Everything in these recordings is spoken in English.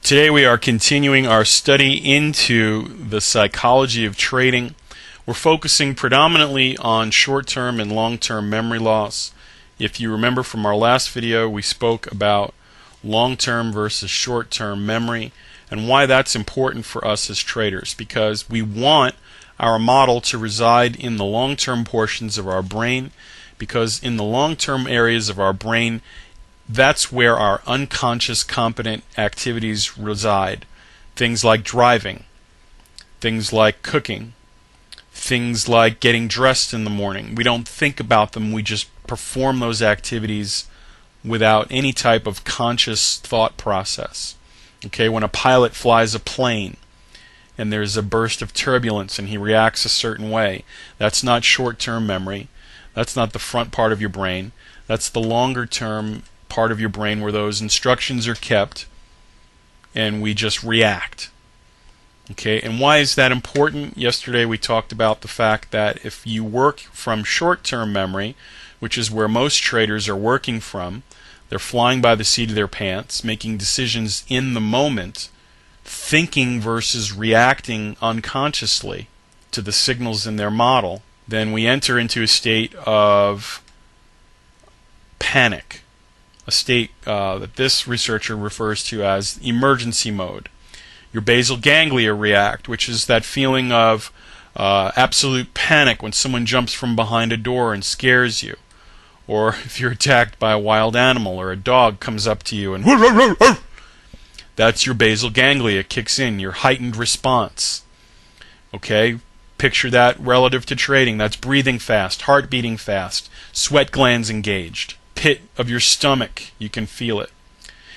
Today we are continuing our study into the psychology of trading. We're focusing predominantly on short-term and long-term memory loss. If you remember from our last video, we spoke about long-term versus short-term memory and why that's important for us as traders, because we want our model to reside in the long-term portions of our brain, because in the long-term areas of our brain, that's where our unconscious competent activities reside. Things like driving, things like cooking, things like getting dressed in the morning. We don't think about them, we just perform those activities without any type of conscious thought process. Okay, when a pilot flies a plane and there's a burst of turbulence and he reacts a certain way, that's not short-term memory. That's not the front part of your brain. That's the longer term part of your brain where those instructions are kept and we just react. Okay, and why is that important? Yesterday we talked about the fact that if you work from short-term memory, which is where most traders are working from, they're flying by the seat of their pants, making decisions in the moment, thinking versus reacting unconsciously to the signals in their model, then we enter into a state of panic. A state that this researcher refers to as emergency mode. Your basal ganglia react, which is that feeling of absolute panic when someone jumps from behind a door and scares you, or if you're attacked by a wild animal or a dog comes up to you and that's your basal ganglia kicks in, your heightened response. Okay, picture that relative to trading. That's breathing fast, heart beating fast, sweat glands engaged. Pit of your stomach, you can feel it.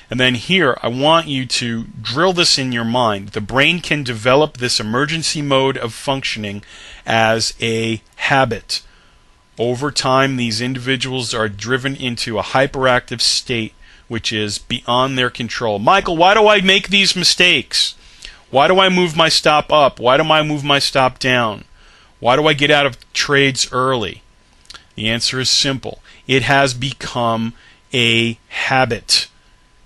And then here, I want you to drill this in your mind. The brain can develop this emergency mode of functioning as a habit. Over time, these individuals are driven into a hyperactive state which is beyond their control. Michael, why do I make these mistakes? Why do I move my stop up? Why do I move my stop down? Why do I get out of trades early? The answer is simple. It has become a habit.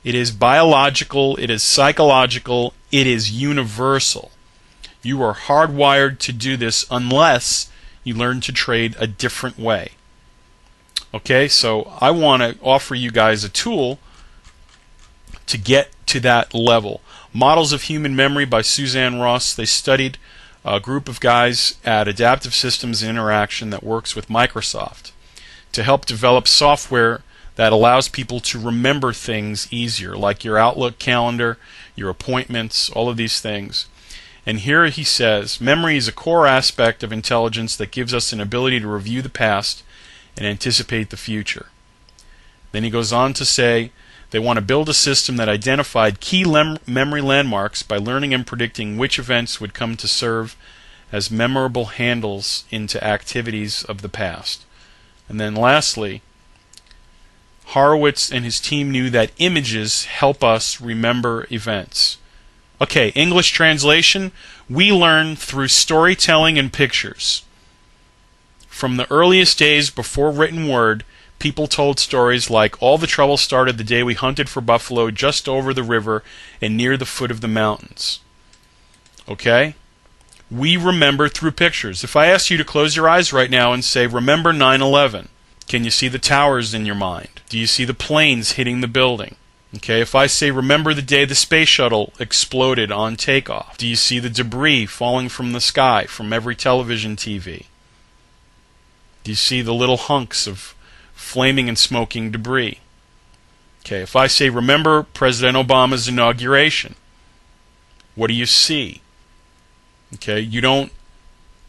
It is biological, it is psychological, it is universal. You are hardwired to do this unless you learn to trade a different way. Okay, so I want to offer you guys a tool to get to that level. Models of Human Memory by Suzanne Ross. They studied a group of guys at Adaptive Systems Interaction that works with Microsoft to help develop software that allows people to remember things easier, like your Outlook calendar, your appointments, all of these things. And here he says, memory is a core aspect of intelligence that gives us an ability to review the past and anticipate the future. Then he goes on to say they want to build a system that identified key memory landmarks by learning and predicting which events would come to serve as memorable handles into activities of the past. And then lastly, Horowitz and his team knew that images help us remember events. Okay, English translation, we learn through storytelling and pictures. From the earliest days before written word, people told stories like, all the trouble started the day we hunted for buffalo just over the river and near the foot of the mountains. Okay? We remember through pictures. If I ask you to close your eyes right now and say, remember 9/11, can you see the towers in your mind? Do you see the planes hitting the building? Okay, if I say, remember the day the space shuttle exploded on takeoff, do you see the debris falling from the sky from every television TV? Do you see the little hunks of flaming and smoking debris? Okay, if I say, remember President Obama's inauguration, what do you see? Okay, you don't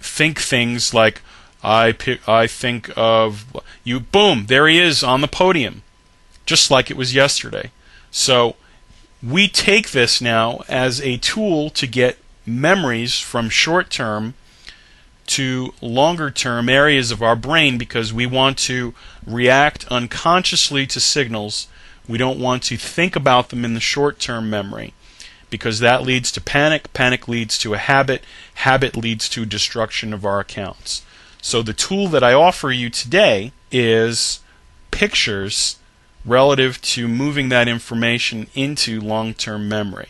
think things like, I think of you, boom, there he is on the podium, just like it was yesterday. So we take this now as a tool to get memories from short-term to longer-term areas of our brain, because we want to react unconsciously to signals. We don't want to think about them in the short-term memory, because that leads to panic. Panic leads to a habit. Habit leads to destruction of our accounts. So the tool that I offer you today is pictures relative to moving that information into long-term memory.